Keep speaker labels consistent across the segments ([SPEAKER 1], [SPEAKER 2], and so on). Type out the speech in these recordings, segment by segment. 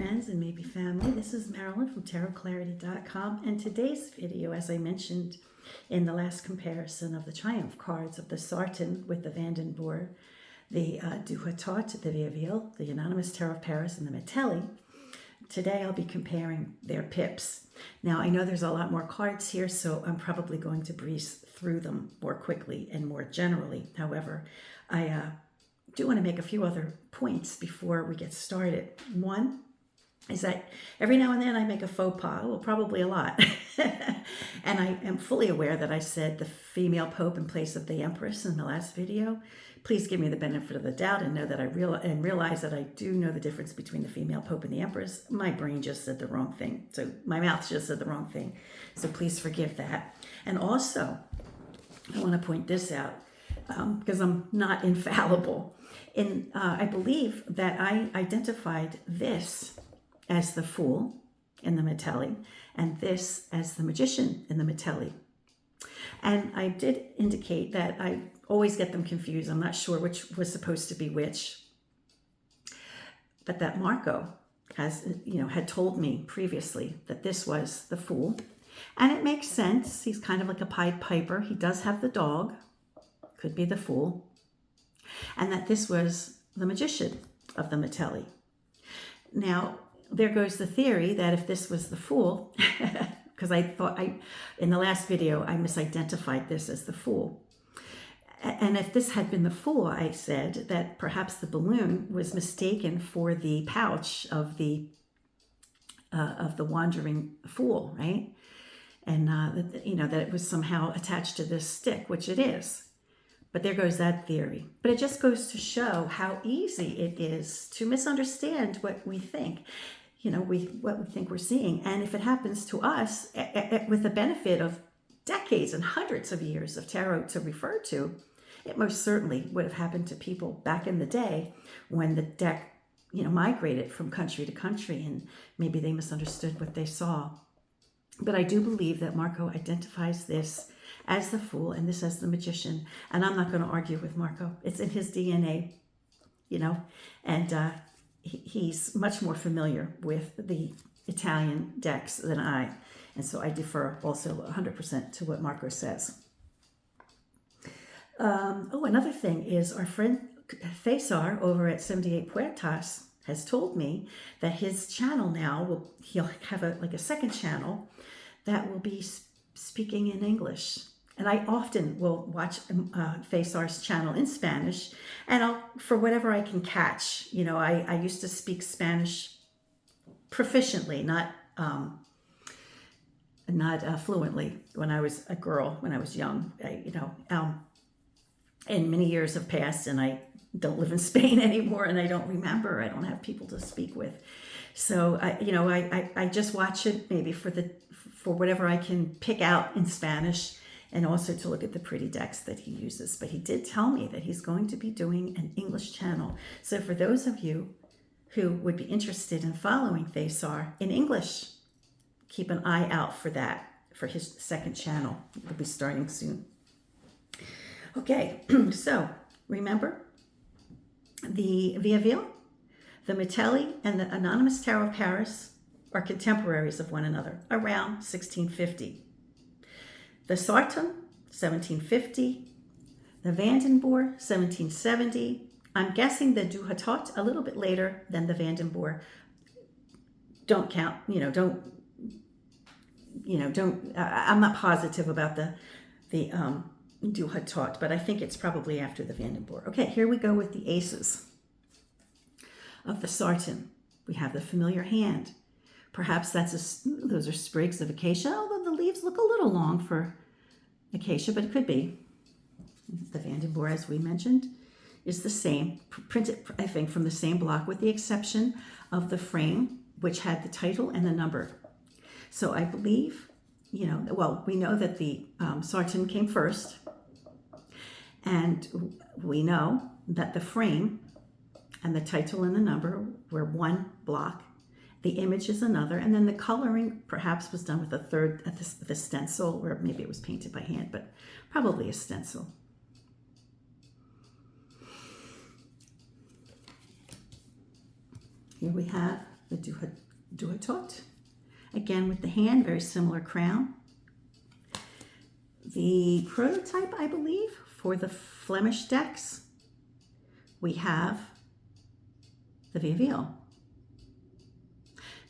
[SPEAKER 1] friends and maybe family. This is Marilyn from tarotclarity.com, and today's video, as I mentioned in the last comparison of the Triumph cards of the Sarton with the Vandenborre, the Hautot, the Viéville, the Anonymous Tarot of Paris, and the Mitelli. Today I'll be comparing their pips. Now I know there's a lot more cards here, so I'm probably going to breeze through them more quickly and more generally. However, I do want to make a few other points before we get started. One is that every now and then I make a faux pas, well, probably a lot. And I am fully aware that I said the female pope in place of the empress in the last video. Please give me the benefit of the doubt and know that I realize that I do know the difference between the female pope and the empress. My brain just said the wrong thing. So my mouth just said the wrong thing. So please forgive that. And also, I want to point this out because I'm not infallible. I believe that I identified this as the Fool in the Mitelli and this as the Magician in the Mitelli. And I did indicate that I always get them confused. I'm not sure which was supposed to be which. But that Marco had told me previously that this was the Fool. And it makes sense. He's kind of like a Pied Piper. He does have the dog. Could be the Fool. And that this was the Magician of the Mitelli. Now, there goes the theory that if this was the Fool, because I thought in the last video, I misidentified this as the Fool. And if this had been the Fool, I said that perhaps the balloon was mistaken for the pouch of the wandering fool, right? And that it was somehow attached to this stick, which it is. But there goes that theory. But it just goes to show how easy it is to misunderstand what we think, what we think we're seeing. And if it happens to us, with the benefit of decades and hundreds of years of tarot to refer to, it most certainly would have happened to people back in the day when the deck, migrated from country to country, and maybe they misunderstood what they saw. But I do believe that Marco identifies this as the Fool and this as the Magician. And I'm not going to argue with Marco. It's in his DNA, and he's much more familiar with the Italian decks than I. And so I defer also 100% to what Marco says. Another thing is our friend Cesar over at 78 Puertas has told me that his channel now, he'll have a second channel that will be speaking in English. And I often will watch Cesar's channel in Spanish, and for whatever I can catch. I used to speak Spanish proficiently, not fluently when I was a girl, when I was young. And many years have passed, and I don't live in Spain anymore, and I don't remember. I don't have people to speak with. So I just watch it maybe for whatever I can pick out in Spanish, and also to look at the pretty decks that he uses. But he did tell me that he's going to be doing an English channel. So for those of you who would be interested in following Cesar in English, keep an eye out for that, for his second channel. It'll be starting soon. Okay, so remember, the Viéville, the Mitelli, and the Anonymous Tarot of Paris are contemporaries of one another, around 1650. The Sarton, 1750. The Vandenborre, 1770. I'm guessing the Hautot a little bit later than the Vandenborre. Don't count, I'm not positive about the Hautot, but I think it's probably after the Vandenborre. Okay, here we go with the aces of the Sarton. We have the familiar hand. Perhaps those are sprigs of acacia, although the leaves look a little long for acacia, but it could be. The Vandenborre, as we mentioned, is the same, printed, I think, from the same block, with the exception of the frame, which had the title and the number. So I believe, we know that the Sarton came first, and we know that the frame and the title and the number were one block. The image is another, and then the coloring perhaps was done with a third, the stencil, or maybe it was painted by hand, but probably a stencil. Here we have the Hautot. Again, with the hand, very similar crown. The prototype, I believe, for the Flemish decks, we have the Vieville.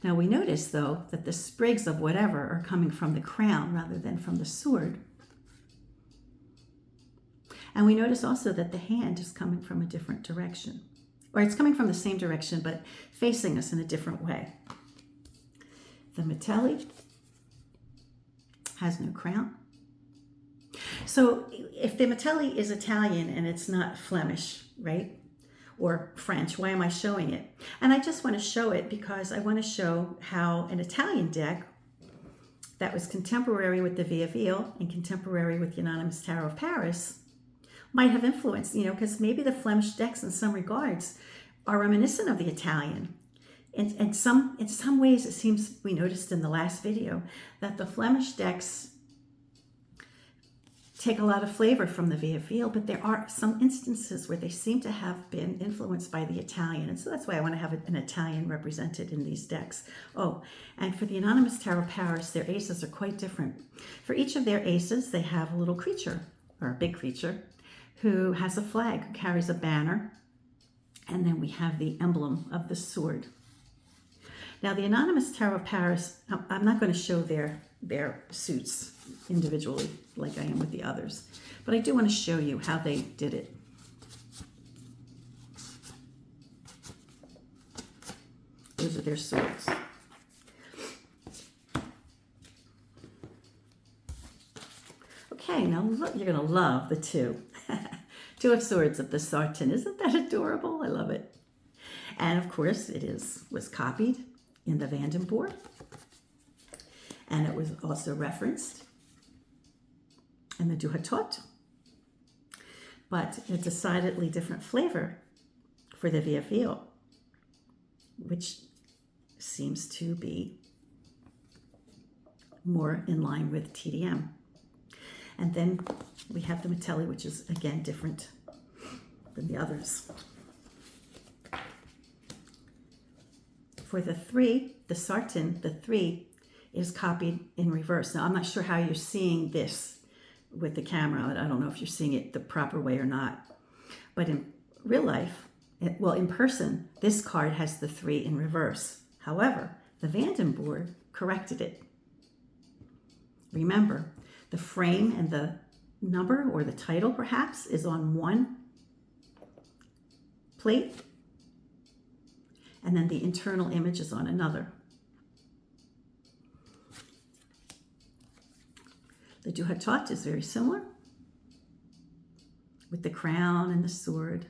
[SPEAKER 1] Now we notice, though, that the sprigs of whatever are coming from the crown rather than from the sword. And we notice also that the hand is coming from a different direction. Or it's coming from the same direction, but facing us in a different way. The Mitelli has no crown. So if the Mitelli is Italian and it's not Flemish, right? Or French, why am I showing it? And I just want to show it because I want to show how an Italian deck that was contemporary with the Vieville and contemporary with the Anonymous Tarot of Paris might have influenced, because maybe the Flemish decks in some regards are reminiscent of the Italian. In some ways, it seems, we noticed in the last video, that the Flemish decks take a lot of flavor from the Vieville, but there are some instances where they seem to have been influenced by the Italian. And so that's why I want to have an Italian represented in these decks. Oh, and for the Anonymous Tarot of Paris, their aces are quite different. For each of their aces, they have a little creature, or a big creature, who has a flag, who carries a banner. And then we have the emblem of the sword. Now, the Anonymous Tarot of Paris, I'm not going to show their suits individually like I am with the others, but I do want to show you how they did it. Those are their swords. Okay, now look, you're going to love the two. Two of Swords of the Sarton. Isn't that adorable? I love it. And of course, was copied in the Vandenborre. And it was also referenced in the Hautot. But a decidedly different flavor for the Vieville, which seems to be more in line with TDM. And then we have the Mitelli, which is, again, different than the others. For the three, the Sarton, the 3 is copied in reverse. Now, I'm not sure how you're seeing this with the camera. I don't know if you're seeing it the proper way or not. But in real life, in person, this card has the 3 in reverse. However, the Vandenborre corrected it. Remember, the frame and the number, or the title perhaps, is on one plate, and then the internal image is on another. The Hautot is very similar, with the crown and the sword.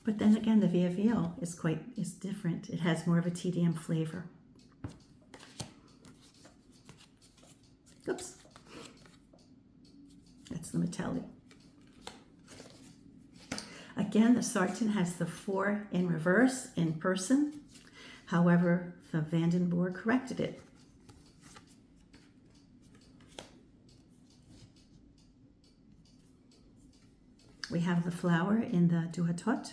[SPEAKER 1] But then again, the Vieville is different. It has more of a TDM flavor. Oops. That's the Mitelli. Again, the Sarton has the 4 in reverse in person. However, the Vandenborre corrected it. We have the flower in the Hautot.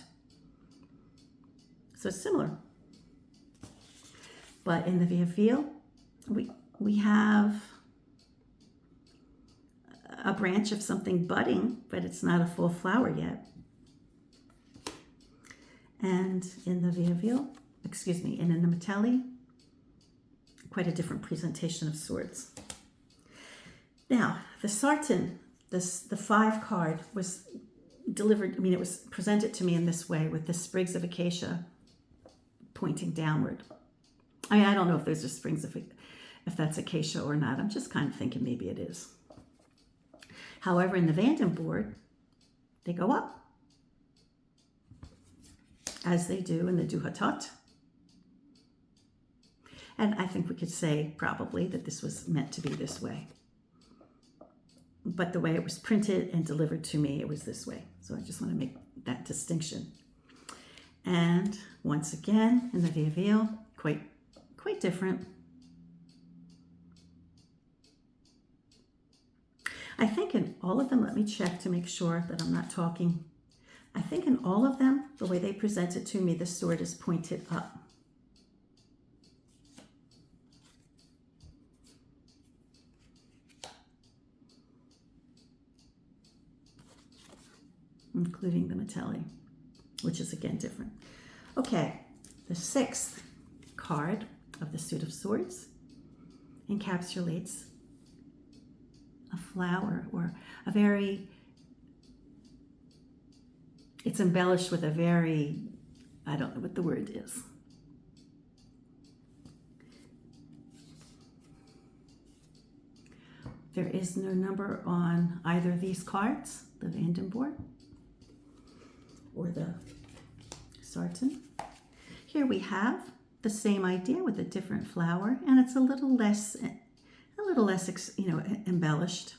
[SPEAKER 1] So it's similar. But in the Vieville, we have a branch of something budding, but it's not a full flower yet. And in the Vieville, and in the Mitelli, quite a different presentation of swords. Now, the Sarton, the 5 card was delivered, it was presented to me in this way with the sprigs of acacia pointing downward. I don't know if those are sprigs if that's acacia or not. I'm just kind of thinking maybe it is. However, in the Vandenborre, they go up, as they do in the Hautot. And I think we could say probably that this was meant to be this way. But the way it was printed and delivered to me, it was this way. So I just want to make that distinction. And once again, in the Vieville, quite different. I think in all of them, let me check to make sure that I'm not talking. I think in all of them, the way they present it to me, the sword is pointed up. Including the Mitelli, which is again different. Okay, the 6th card of the suit of swords encapsulates a flower, or a very, it's embellished with a very, I don't know what the word is. There is no number on either of these cards, the Vandenborre or the Sarton. Here we have the same idea with a different flower, and it's a little less, embellished.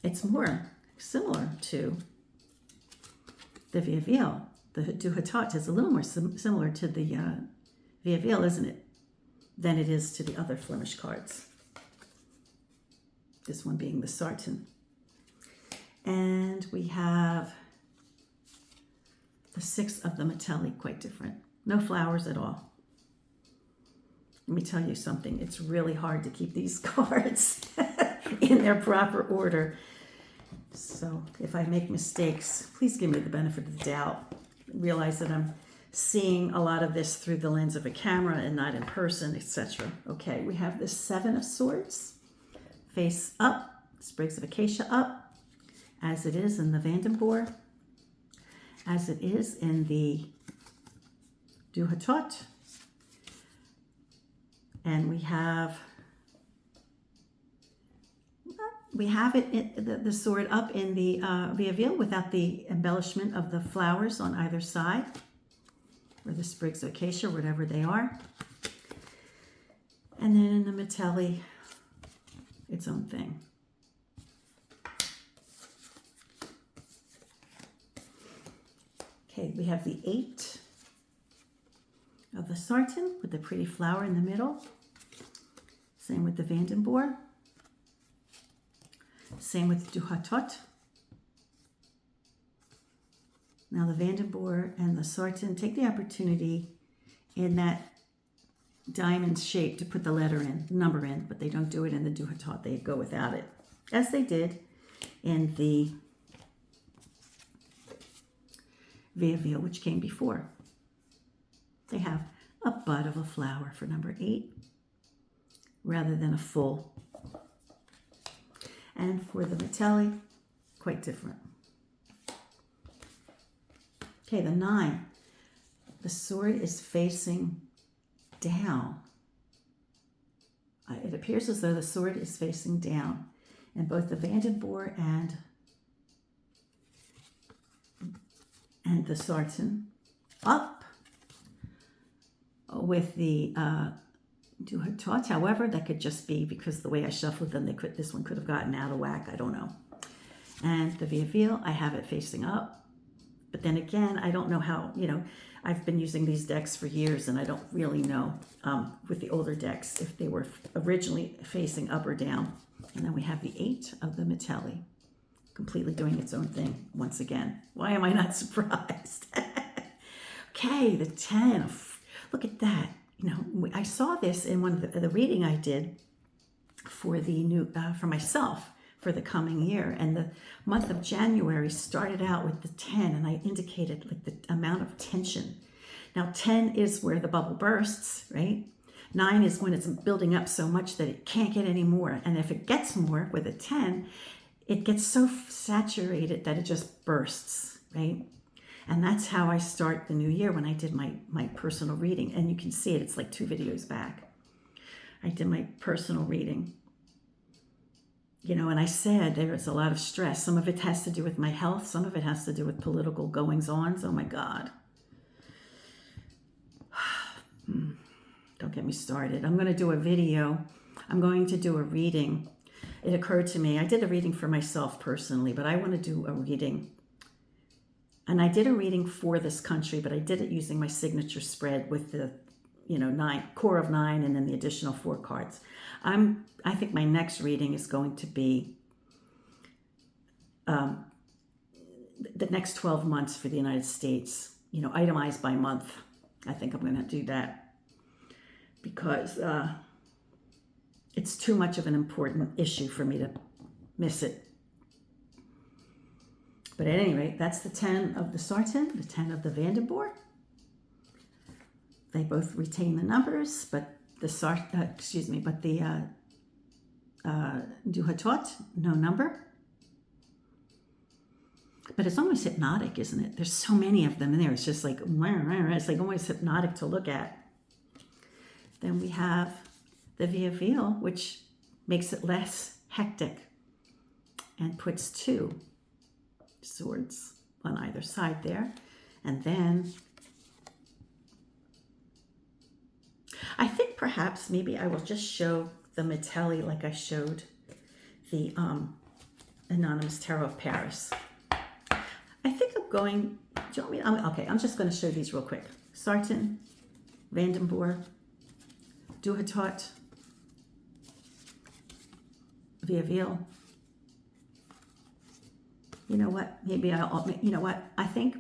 [SPEAKER 1] It's more similar to the Viéville. The Hautot is a little more similar to the Vieville, isn't it, than it is to the other Flemish cards. This one being the Sarton. And we have the 6 of the Mitelli, quite different. No flowers at all. Let me tell you something. It's really hard to keep these cards in their proper order. So if I make mistakes, please give me the benefit of the doubt. Realize that I'm seeing a lot of this through the lens of a camera and not in person, etc. Okay, we have the 7 of Swords, face up, sprigs of acacia up, as it is in the Vandenborre, as it is in the Hautot, and we have the sword up in the Vieville without the embellishment of the flowers on either side, or the sprigs of acacia, whatever they are. And then in the Mitelli, its own thing. Okay, we have the 8 of the Sarton with the pretty flower in the middle. Same with the Vandenborre. Same with the Hautot. Now the Vandenborre and the Sarton, take the opportunity in that diamond shape to put the letter in, the number in, but they don't do it in the Hautot. They go without it, as they did in the Vieville, which came before. They have a bud of a flower for number 8 rather than a full. And for the Mitelli, quite different. Okay, the 9. The sword is facing down. It appears as though the sword is facing down in both the Vandenborre and the Sarton, up with the Hautot. However, that could just be because the way I shuffled them, this one could have gotten out of whack. I don't know. And the Vieville, I have it facing up. But then again, I don't know how, I've been using these decks for years, and I don't really know with the older decks if they were originally facing up or down. And then we have the 8 of the Mitelli, completely doing its own thing once again. Why am I not surprised? Okay, the 10. Look at that. I saw this in one of the reading I did for the new for myself for the coming year, and the month of January started out with the 10, and I indicated like the amount of tension. Now 10 is where the bubble bursts, right? 9 is when it's building up so much that it can't get any more, and if it gets more with a 10, it gets so saturated that it just bursts, right? And that's how I start the new year when I did my personal reading. And you can see it, it's like 2 videos back. I did my personal reading. And I said there was a lot of stress. Some of it has to do with my health. Some of it has to do with political goings-ons. Oh my God. Don't get me started. I'm going to do a video. I'm going to do a reading. It occurred to me, I did a reading for myself personally, but I want to do a reading. And I did a reading for this country, but I did it using my signature spread with the, core of 9 and then the additional 4 cards. I think my next reading is going to be the next 12 months for the United States, you know, itemized by month. I think I'm going to do that because it's too much of an important issue for me to miss it. But at any rate, that's the 10 of the Sarton, the 10 of the Vandenborre. They both retain the numbers, but the du Hautot, no number. But it's almost hypnotic, isn't it? There's so many of them in there. It's just like, it's like almost hypnotic to look at. Then we have the Viéville, which makes it less hectic and puts 2 swords on either side there. And then I think perhaps maybe I will just show the Mitelli like I showed the Anonymous Tarot of Paris. I think I'm going, do you want me, okay, I'm just going to show these real quick. Sarton, Vandenborre, du Hautot, Vieville. You know what, maybe I think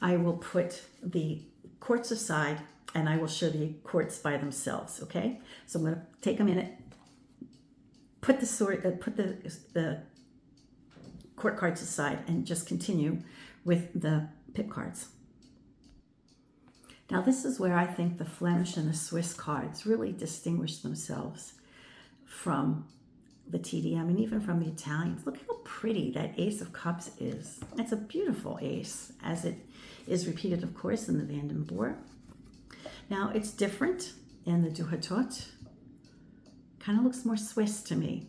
[SPEAKER 1] I will put the quartz aside and I will show the quartz by themselves, okay? So I'm going to take a minute, put the sword, put the court cards aside and just continue with the pip cards. Now this is where I think the Flemish and the Swiss cards really distinguish themselves from the TDM and even from the Italians. Look how pretty that Ace of Cups is. It's a beautiful ace, as it is repeated, of course, in the Vandenborre. Now it's different in the du Hautot. Kind of looks more Swiss to me,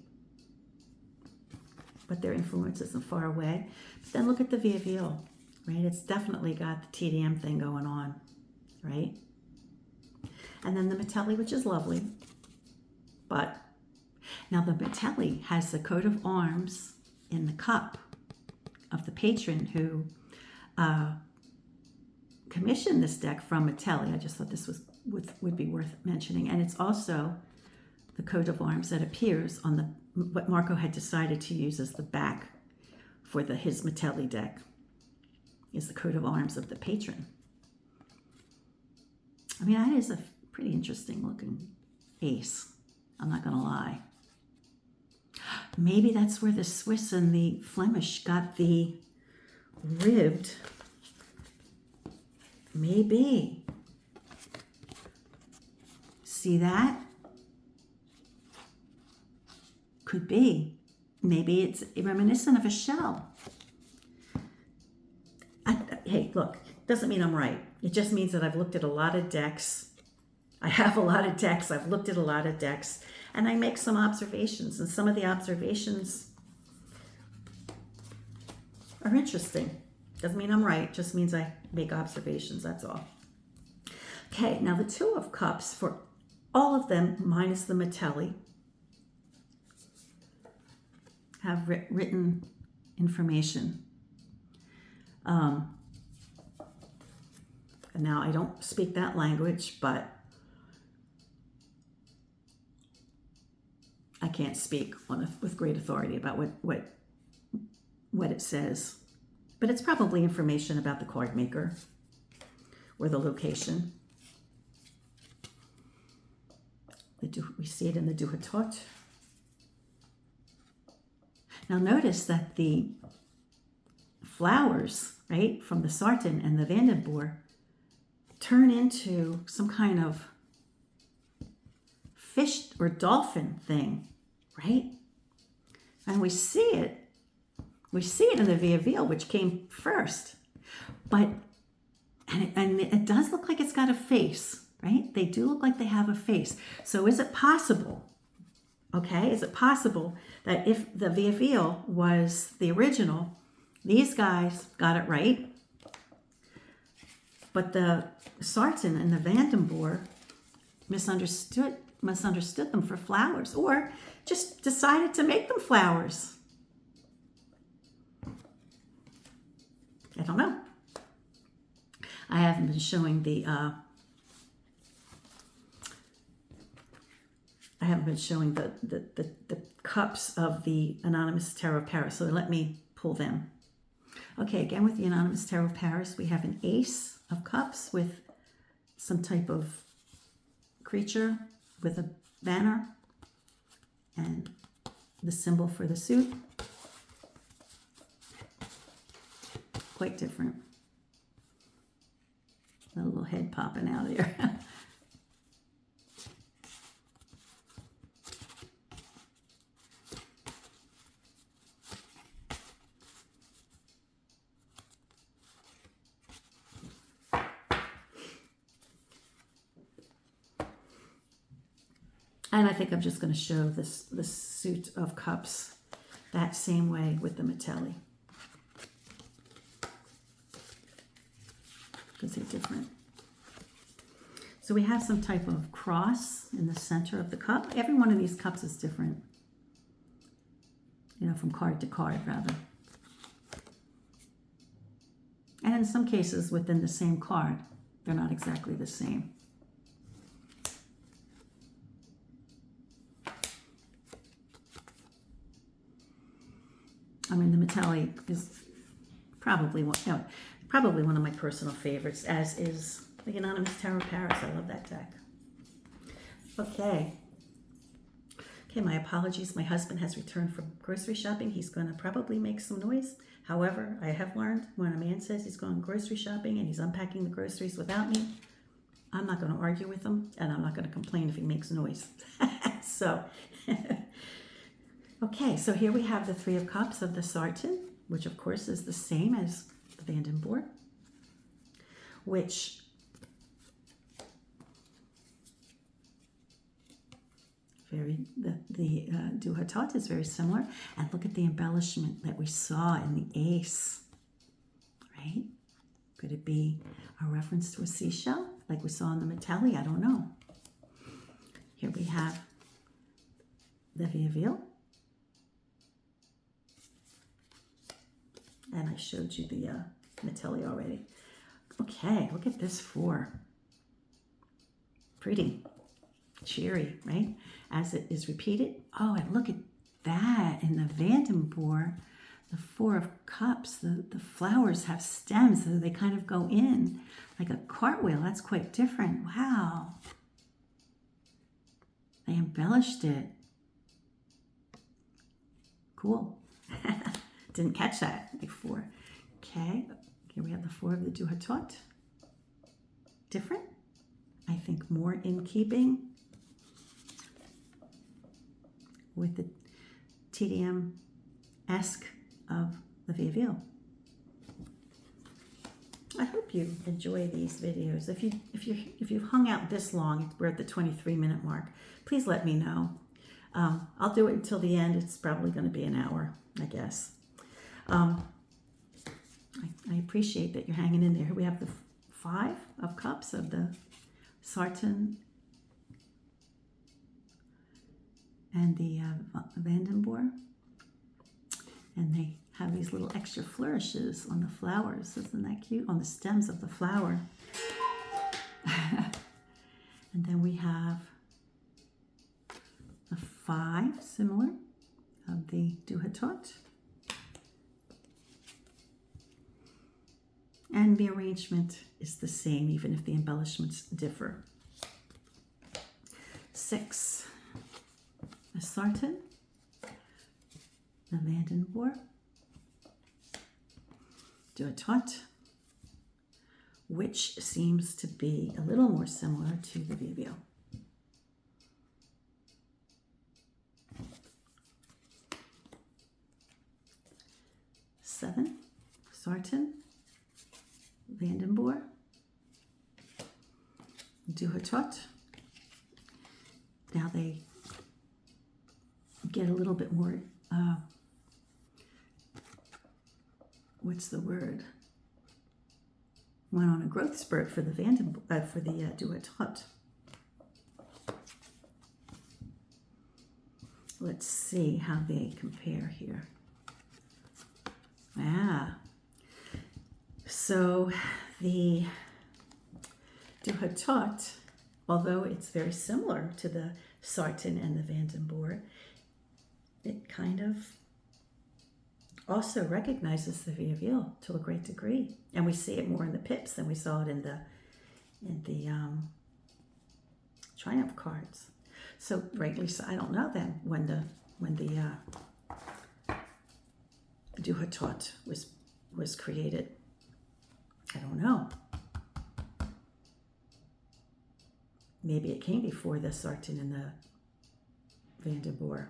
[SPEAKER 1] but their influence isn't far away. But then look at the Vieville, right? It's definitely got the TDM thing going on, right? And then the Mitelli, which is lovely, but now the Mitelli has the coat of arms in the cup of the patron who commissioned this deck from Mitelli. I just thought this would be worth mentioning. And it's also the coat of arms that appears on what Marco had decided to use as the back for his Mitelli deck, is the coat of arms of the patron. I mean, that is a pretty interesting looking ace, I'm not gonna lie. Maybe that's where the Swiss and the Flemish got the ribbed. Maybe. See that? Could be. Maybe it's reminiscent of a shell. Hey, look, doesn't mean I'm right. It just means that I've looked at a lot of decks. I have a lot of decks. I've looked at a lot of decks. And I make some observations. And some of the observations are interesting. Doesn't mean I'm right. Just means I make observations. That's all. Okay, now the 2 of Cups, for all of them minus the Mitelli, have written information. And now I don't speak that language, but I can't speak with great authority about what it says. But it's probably information about the card maker or the location. We see it in the du Hautot. Now notice that the flowers, right, from the Sarton and the Vandenborre turn into some kind of fish or dolphin thing, right? And we see it in the Vieville, which came first. But, and it does look like it's got a face, right? They do look like they have a face. So is it possible, okay, is it possible that if the Vieville was the original, these guys got it right, but the Sarton and the Vandenborre misunderstood them for flowers, or just decided to make them flowers? I don't know. I haven't been showing the cups of the Anonymous Tarot of Paris, so let me pull them. Okay, again with the Anonymous Tarot Paris, we have an Ace of Cups with some type of creature with a banner and the symbol for the suit. Quite different. A little head popping out there. And I think I'm just going to show this suit of cups that same way with the Mitelli, because they're different. So we have some type of cross in the center of the cup. Every one of these cups is different, you know, from card to card rather. And in some cases within the same card, they're not exactly the same. I mean, the Mitelli is probably one of my personal favorites, as is the Anonymous Tarot Paris. I love that deck. Okay, my apologies. My husband has returned from grocery shopping. He's going to probably make some noise. However, I have learned when a man says he's going grocery shopping and he's unpacking the groceries without me, I'm not going to argue with him, and I'm not going to complain if he makes noise. So... Okay, so here we have the Three of Cups of the Sarton, which of course is the same as the Vandenborre, which the Hautot is very similar. And look at the embellishment that we saw in the Ace, right? Could it be a reference to a seashell like we saw in the Mitelli? I don't know. Here we have the Vieville. And I showed you the Mitelli already. Okay, look at this four. Pretty, cheery, right? As it is repeated. Oh, and look at that in the Vandenborre, the Four of Cups. The flowers have stems, so they kind of go in like a cartwheel. That's quite different. Wow. They embellished it. Cool. Didn't catch that before. Okay, here we have the Four of the Hautot. Different, I think more in keeping with the TDM-esque of the Vieville. I hope you enjoy these videos. If you've hung out this long, we're at the 23-minute mark. Please let me know. I'll do it until the end. It's probably going to be an hour, I guess. I appreciate that you're hanging in there. We have the Five of Cups of the Sarton and the Vandenborre. And they have these little extra flourishes on the flowers. Isn't that cute? On the stems of the flower. And then we have the Five, similar, of the Hautot. And the arrangement is the same, even if the embellishments differ. 6, the Sarton, the Vandenborre, Hautot, which seems to be a little more similar to the Vieville. Seven, Sarton, Vandenborre, Hautot. Now they get a little bit more, what's the word? Went on a growth spurt for the Hautot. Let's see how they compare here. So the Hautot, although it's very similar to the Sarton and the Vandenborre, it kind of also recognizes the Vieville to a great degree, and we see it more in the pips than we saw it in the Triumph cards. So rightly so. I don't know then when the Du Hautot was created. I don't know. Maybe it came before the Sarton and the Vandenborre.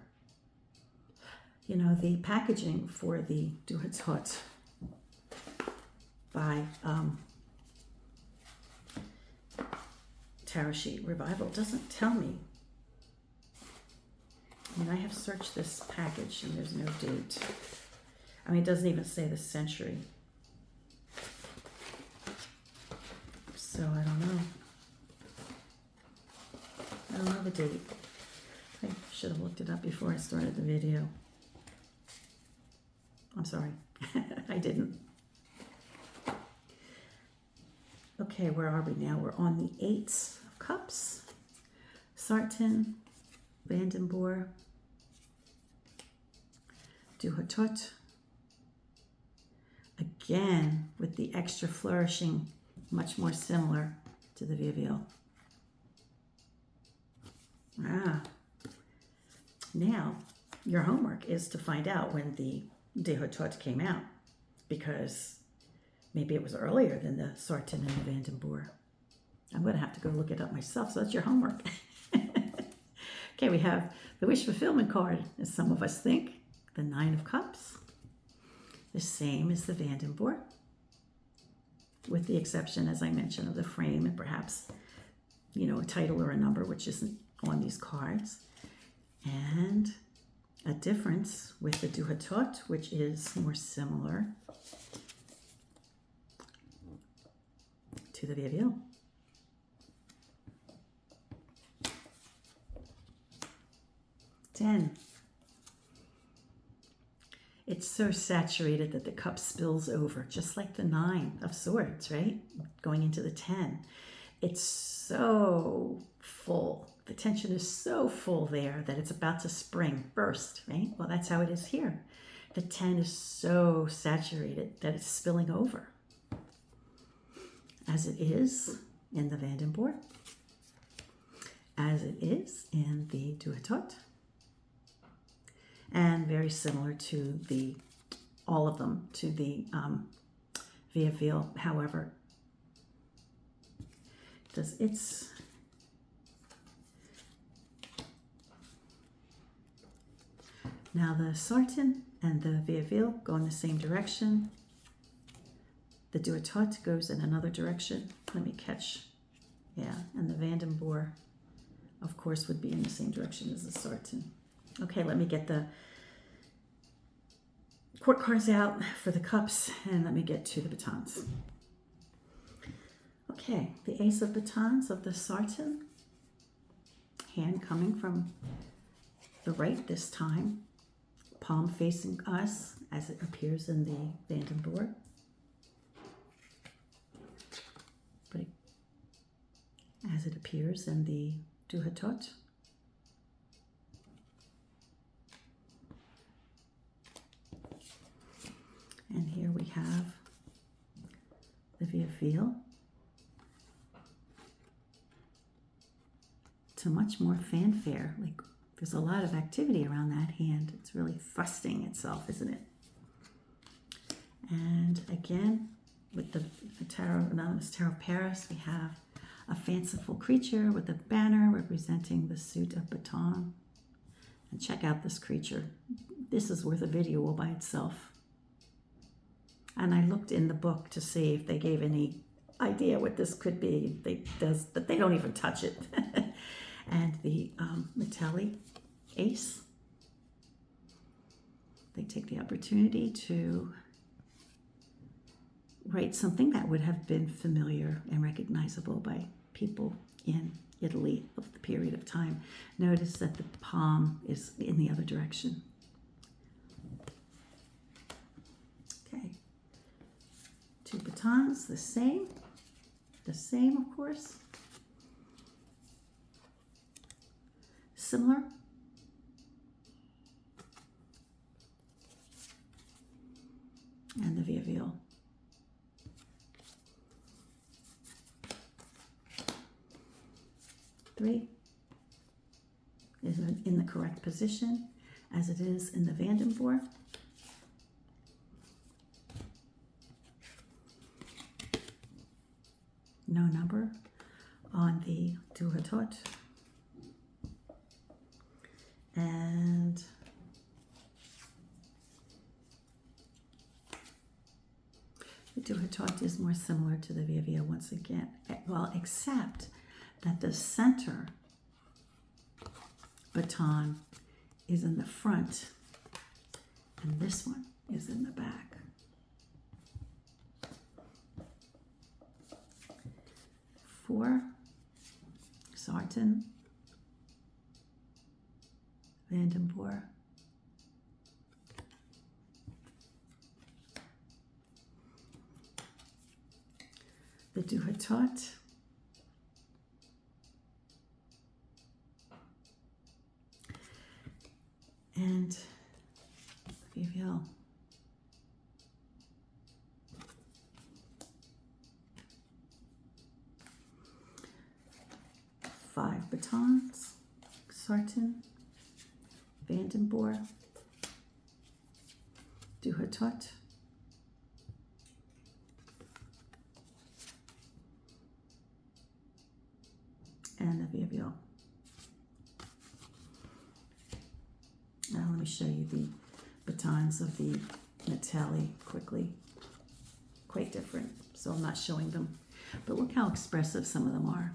[SPEAKER 1] You know, the packaging for the Du Hautot by Tarot Sheet Revival doesn't tell me. I mean, I have searched this package and there's no date. I mean, it doesn't even say the century. So I don't know. I don't know the date. I should have looked it up before I started the video. I'm sorry, I didn't. Okay, where are we now? We're on the 8 of Cups. Sarton, Vandenborre, Du Hautot. Again, with the extra flourishing, much more similar to the Vieville. Now, your homework is to find out when the Du Hautot came out, because maybe it was earlier than the Sarton and the Vandenborre. I'm going to have to go look it up myself, so that's your homework. Okay, we have the wish fulfillment card, as some of us think, the 9 of Cups, the same as the Vandenborre, with the exception, as I mentioned, of the frame and perhaps, you know, a title or a number, which isn't on these cards. And a difference with the Du Hautot, which is more similar to the Vieville. Ten. It's so saturated that the cup spills over, just like the 9 of Swords, right? Going into the 10. It's so full. The tension is so full there that it's about to burst, right? Well, that's how it is here. The 10 is so saturated that it's spilling over, as it is in the Vandenborre, as it is in the Du Hautot, and very similar to all of them, to the Vieville. However, now the Sarton and the Vieville go in the same direction. The Du Hautot goes in another direction. Let me catch. Yeah, and the Vandenborre, of course, would be in the same direction as the Sarton. Okay, let me get the court cards out for the cups, and let me get to the batons. Okay, the Ace of Batons of the Sarton, hand coming from the right this time, palm facing us as it appears in the Vandenborre. But as it appears in the Du Hautot. And here we have the Vieville. To much more fanfare. Like, there's a lot of activity around that hand. It's really thrusting itself, isn't it? And again, with the Tarot, Anonymous Tarot Paris, we have a fanciful creature with a banner representing the suit of baton. And check out this creature. This is worth a video all by itself. And I looked in the book to see if they gave any idea what this could be. But they don't even touch it. And the Mitelli Ace, they take the opportunity to write something that would have been familiar and recognizable by people in Italy of the period of time. Notice that the palm is in the other direction. Okay. 2 batons, the same, of course. Similar. Vieville. Three is in the correct position as it is in the Vandenborre. No number on the Hautot. And the Hautot is more similar to the Vieville once again. Well, except that the center baton is in the front and this one is in the back. Four, Sarton, Vandenborre, the Hautot, and Vieville. Five batons, Sarton, Vandenborre, Hautot, and the Vieville. Now let me show you the batons of the Mitelli quickly. Quite different, so I'm not showing them. But look how expressive some of them are.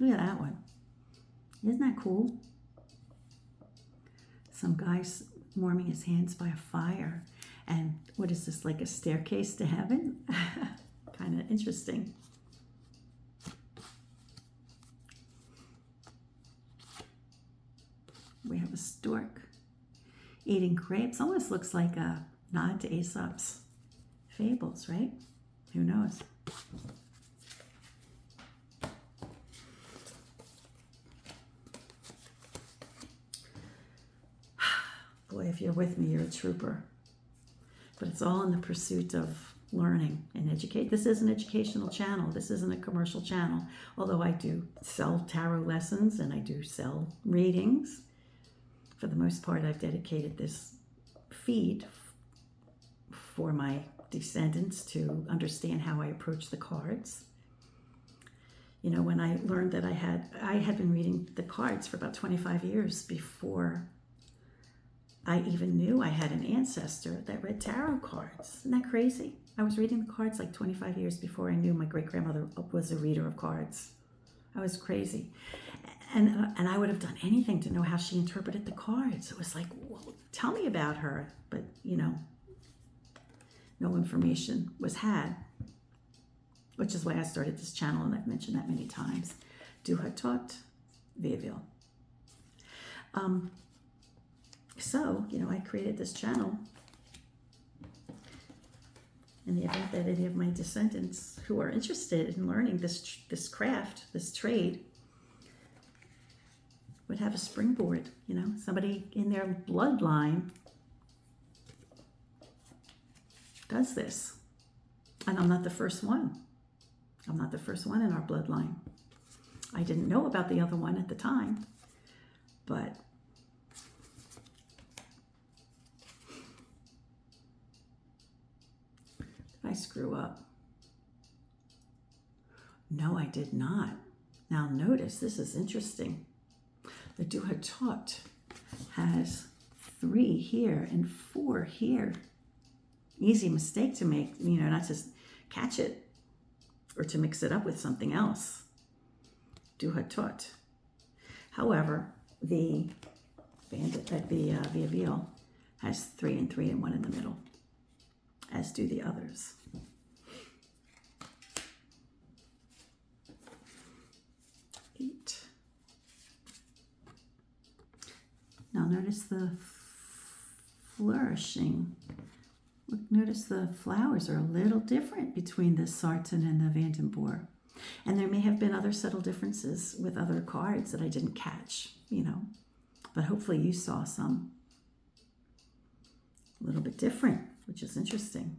[SPEAKER 1] Look at that one. Isn't that cool? Some guy's warming his hands by a fire. And what is this, like a staircase to heaven? Kind of interesting. We have a stork eating grapes. Almost looks like a nod to Aesop's fables, right? Who knows? Boy, if you're with me, you're a trooper. But it's all in the pursuit of learning and educate. This is an educational channel. This isn't a commercial channel. Although I do sell tarot lessons and I do sell readings. For the most part, I've dedicated this feed for my descendants to understand how I approach the cards. You know, when I learned that I had been reading the cards for about 25 years before I even knew I had an ancestor that read tarot cards. Isn't that crazy? I was reading the cards like 25 years before I knew my great-grandmother was a reader of cards. I was crazy. And I would have done anything to know how she interpreted the cards. It was like, well, tell me about her. But, you know, no information was had, which is why I started this channel, and I've mentioned that many times. Hautot, Vieville. So, you know, I created this channel in the event that any of my descendants who are interested in learning this craft, this trade, would have a springboard, you know, somebody in their bloodline does this. And I'm not the first one. I'm not the first one in our bloodline. I didn't know about the other one at the time, but did I screw up? No, I did not. Now notice, this is interesting. The Hautot has 3 here and 4 here. Easy mistake to make, you know, not just catch it or to mix it up with something else. Hautot. However, the Vieville has 3 and 3 and 1 in the middle, as do the others. Now notice the flourishing. Look, notice the flowers are a little different between the Sarton and the Vandenborre. And there may have been other subtle differences with other cards that I didn't catch, but hopefully you saw some a little bit different, which is interesting.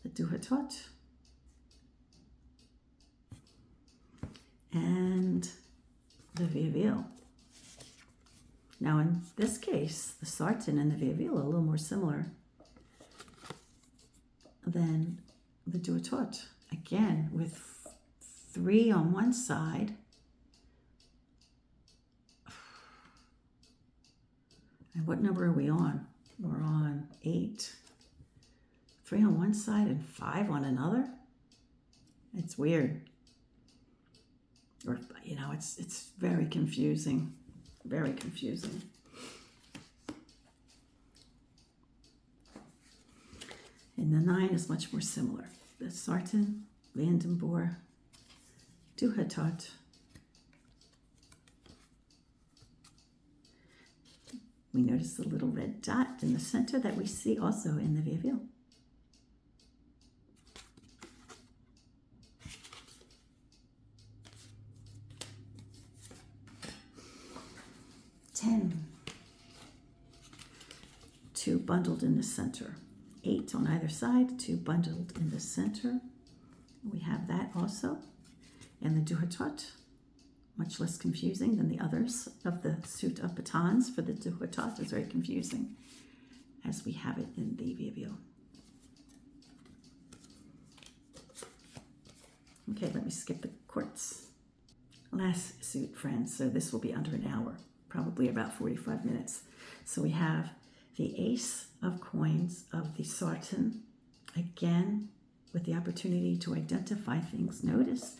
[SPEAKER 1] The Hautot and the Viéville. Now in this case, the Sarton and the Viéville are a little more similar than the Hautot. Again, with 3 on one side. And what number are we on? We're on 8. 3 on one side and 5 on another? It's weird. Or, it's very confusing. Very confusing. And the 9 is much more similar. The Sarton, Vandenborre, Hautot. We notice the little red dot in the center that we see also in the Vieville. Two bundled in the center. 8 on either side, 2 bundled in the center. We have that also. And the Hautot, much less confusing than the others of the suit of batons. For the Hautot is very confusing, as we have it in the Vieville. Okay, let me skip the quartz. Last suit, friends, so this will be under an hour, probably about 45 minutes. So we have the Ace of Coins of the Sarton, again, with the opportunity to identify things. Notice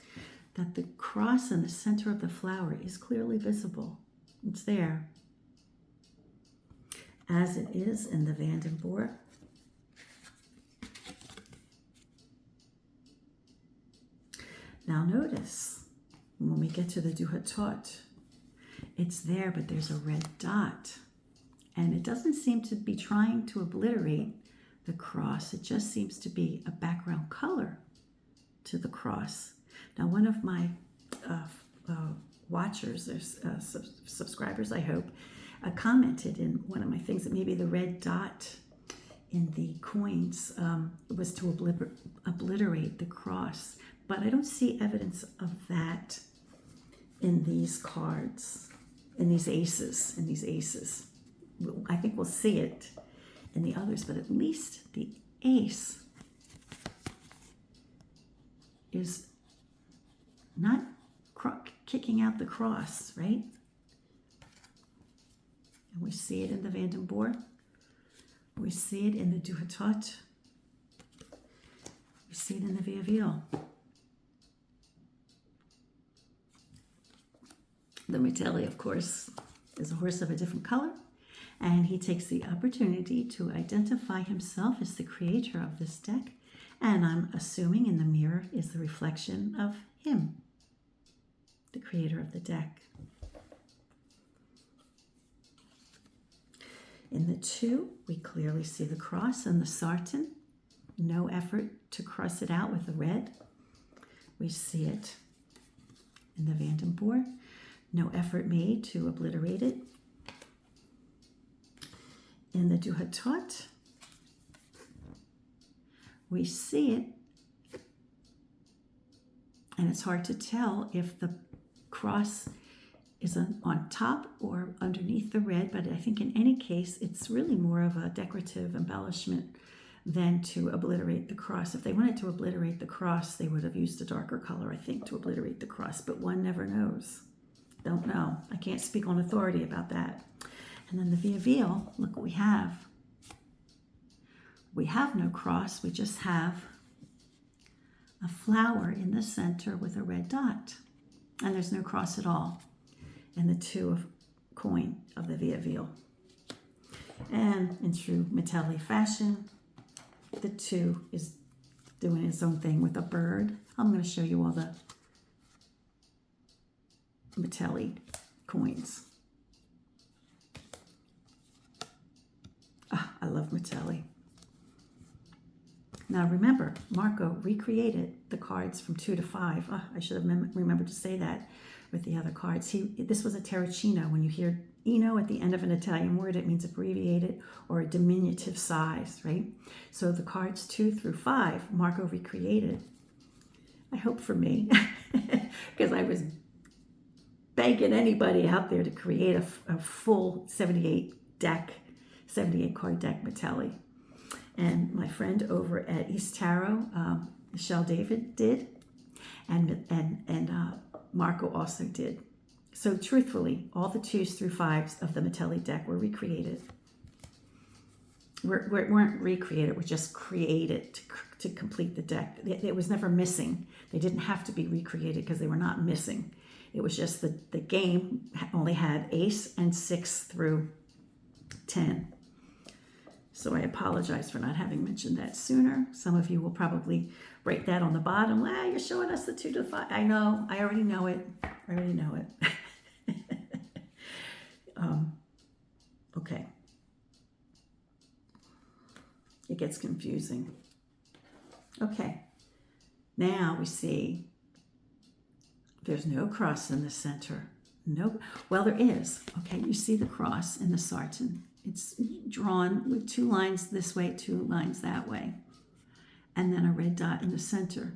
[SPEAKER 1] that the cross in the center of the flower is clearly visible. It's there. As it is in the Vandenborre. Now notice, when we get to the Hautot, it's there, but there's a red dot. And it doesn't seem to be trying to obliterate the cross. It just seems to be a background color to the cross. Now, one of my watchers, or subscribers, I hope, commented in one of my things that maybe the red dot in the coins was to obliterate the cross. But I don't see evidence of that in these cards, in these aces. I think we'll see it in the others, but at least the ace is not kicking out the cross, right? And we see it in the Vandenborre. We see it in the Hautot. We see it in the Viéville. The Mitelli, of course, is a horse of a different color. And he takes the opportunity to identify himself as the creator of this deck. And I'm assuming in the mirror is the reflection of him, the creator of the deck. In the 2, we clearly see the cross and the Sarton. No effort to cross it out with the red. We see it in the Vandenborre. No effort made to obliterate it. In the Hautot, we see it, and it's hard to tell if the cross is on top or underneath the red, but I think in any case, it's really more of a decorative embellishment than to obliterate the cross. If they wanted to obliterate the cross, they would have used a darker color, I think, to obliterate the cross, but one never knows. Don't know. I can't speak on authority about that. And then the Vieville, look what we have. We have no cross, we just have a flower in the center with a red dot. And there's no cross at all in the 2 of coin of the Vieville. And in true Mitelli fashion, the 2 is doing its own thing with a bird. I'm going to show you all the Mitelli coins. I love Mitelli. Now remember, Marco recreated the cards from 2 to 5. Oh, I should have remembered to say that with the other cards. This was a terracino. When you hear ino at the end of an Italian word, it means abbreviated or a diminutive size, right? So the cards 2 through 5, Marco recreated. I hope for me, because I was begging anybody out there to create a full 78 card deck Mitelli. And my friend over at East Tarot, Michelle David, did, and Marco also did. So truthfully, all the 2s through 5s of the Mitelli deck were recreated. Weren't recreated, were just created to complete the deck. It was never missing. They didn't have to be recreated because they were not missing. It was just the game only had ace and 6 through 10. So I apologize for not having mentioned that sooner. Some of you will probably write that on the bottom. Well, you're showing us the 2 to 5. I know. I already know it. Okay. It gets confusing. Okay. Now we see there's no cross in the center. Nope. Well, there is. Okay, you see the cross in the Sarton. It's drawn with 2 lines this way, 2 lines that way, and then a red dot in the center.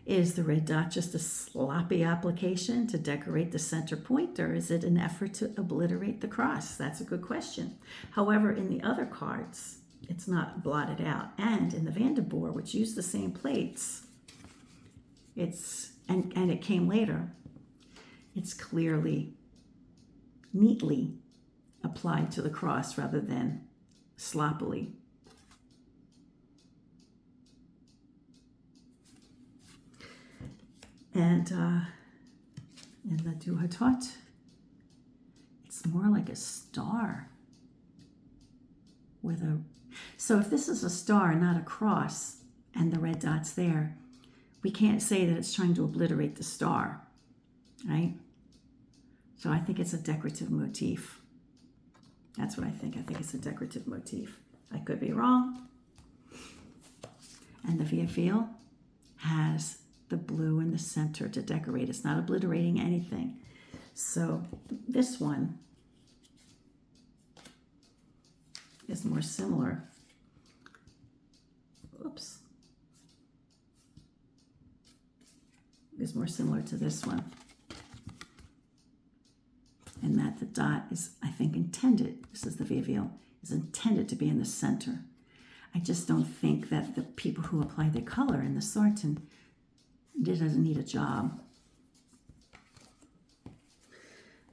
[SPEAKER 1] Is the red dot just a sloppy application to decorate the center point, or is it an effort to obliterate the cross? That's a good question. However, in the other cards, it's not blotted out. And in the Vandenborre, which used the same plates, and it came later, it's clearly, neatly applied to the cross rather than sloppily. And in the Hautot, it's more like a star with a. So if this is a star, not a cross, and the red dot's there, we can't say that it's trying to obliterate the star, right? So I think it's a decorative motif. That's what I think. I think it's a decorative motif. I could be wrong. And the Vieville has the blue in the center to decorate. It's not obliterating anything. So this one is more similar. Oops. Is more similar to this one. And that the dot is, I think, intended, this is the Vieville, is intended to be in the center. I just don't think that the people who apply the color in the Sarton doesn't need a job.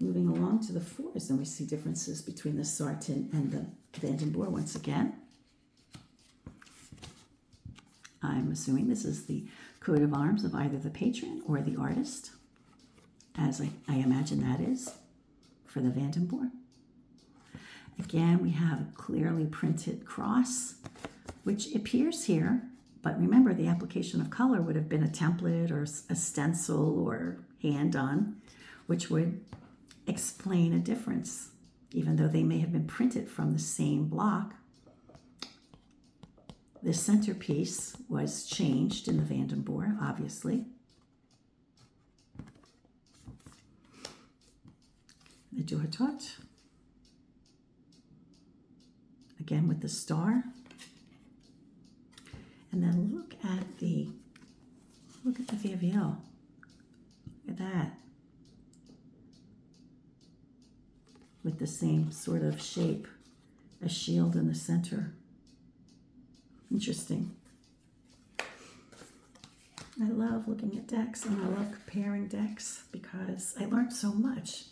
[SPEAKER 1] Moving along to the 4s, and we see differences between the Sarton and the Vandenborre once again. I'm assuming this is the coat of arms of either the patron or the artist, as I imagine that is for the Vandenborre. Again, we have a clearly printed cross, which appears here, but remember the application of color would have been a template or a stencil or hand-done, which would explain a difference, even though they may have been printed from the same block. The centerpiece was changed in the Vandenborre, obviously. The Hautot, again with the star. And then look at the Vieville. Look at that. With the same sort of shape, a shield in the center. Interesting. I love looking at decks and I love comparing decks because I learned so much.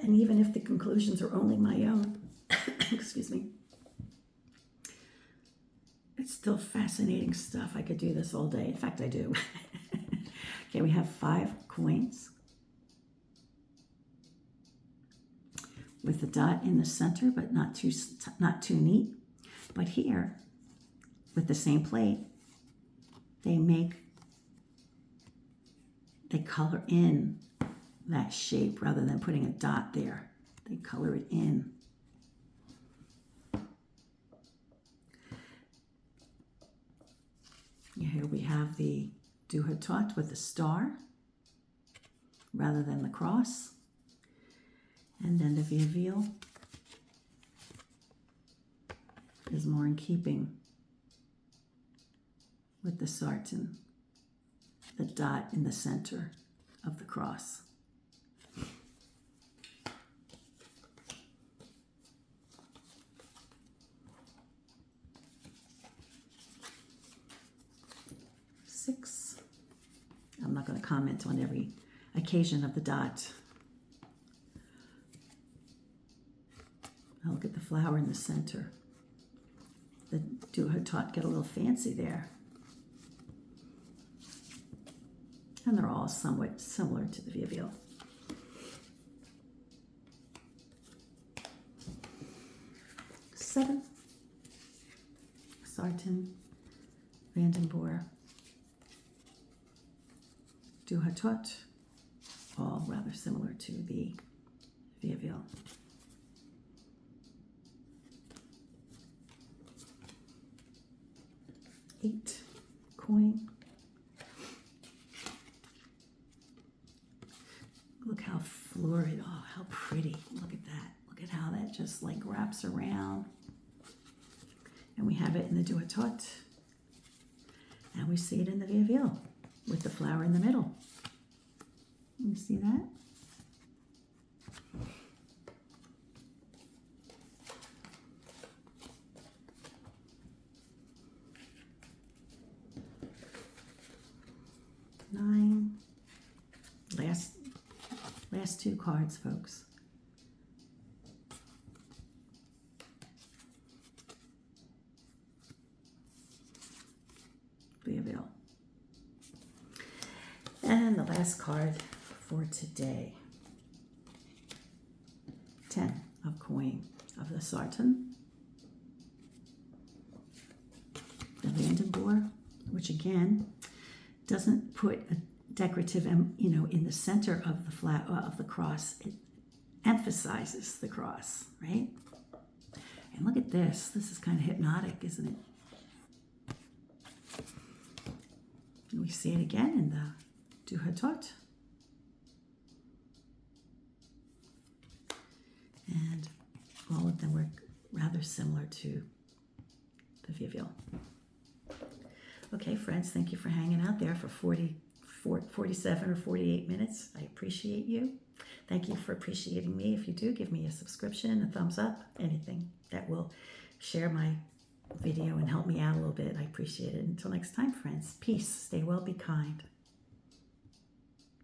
[SPEAKER 1] And even if the conclusions are only my own, excuse me, it's still fascinating stuff. I could do this all day. In fact, I do. Okay, we have 5 coins with the dot in the center, but not too neat. But here, with the same plate, they color in that shape rather than putting a dot there. They color it in. have the Hautot with the star rather than the cross. And then the Viéville is more in keeping with the Sarton, the dot in the center of the cross. Six. I'm not going to comment on every occasion of the dot. I'll look at the flower in the center. The Hautot get a little fancy there. And they're all somewhat similar to the Vieville. Seven. Sarton, Vandenborre, Hautot, all rather similar to the Vieville. 8, coin. Look how florid, oh, how pretty. Look at that. Look at how that just like wraps around. And we have it in the Hautot. And we see it in the Vieville with the flower in the middle. You see that? Nine. Last two cards, folks. Vieville. And the last card for today. 10 of coin of the Sarton. The Vandenborre, which again doesn't put a decorative, in the center of the of the cross. It emphasizes the cross, right? And look at this. This is kind of hypnotic, isn't it? And we see it again in the Hautot. And all of them were rather similar to the Vieville. Okay, friends, thank you for hanging out there for 47 or 48 minutes. I appreciate you. Thank you for appreciating me. If you do, give me a subscription, a thumbs up, anything that will share my video and help me out a little bit. I appreciate it. Until next time, friends, peace. Stay well, be kind.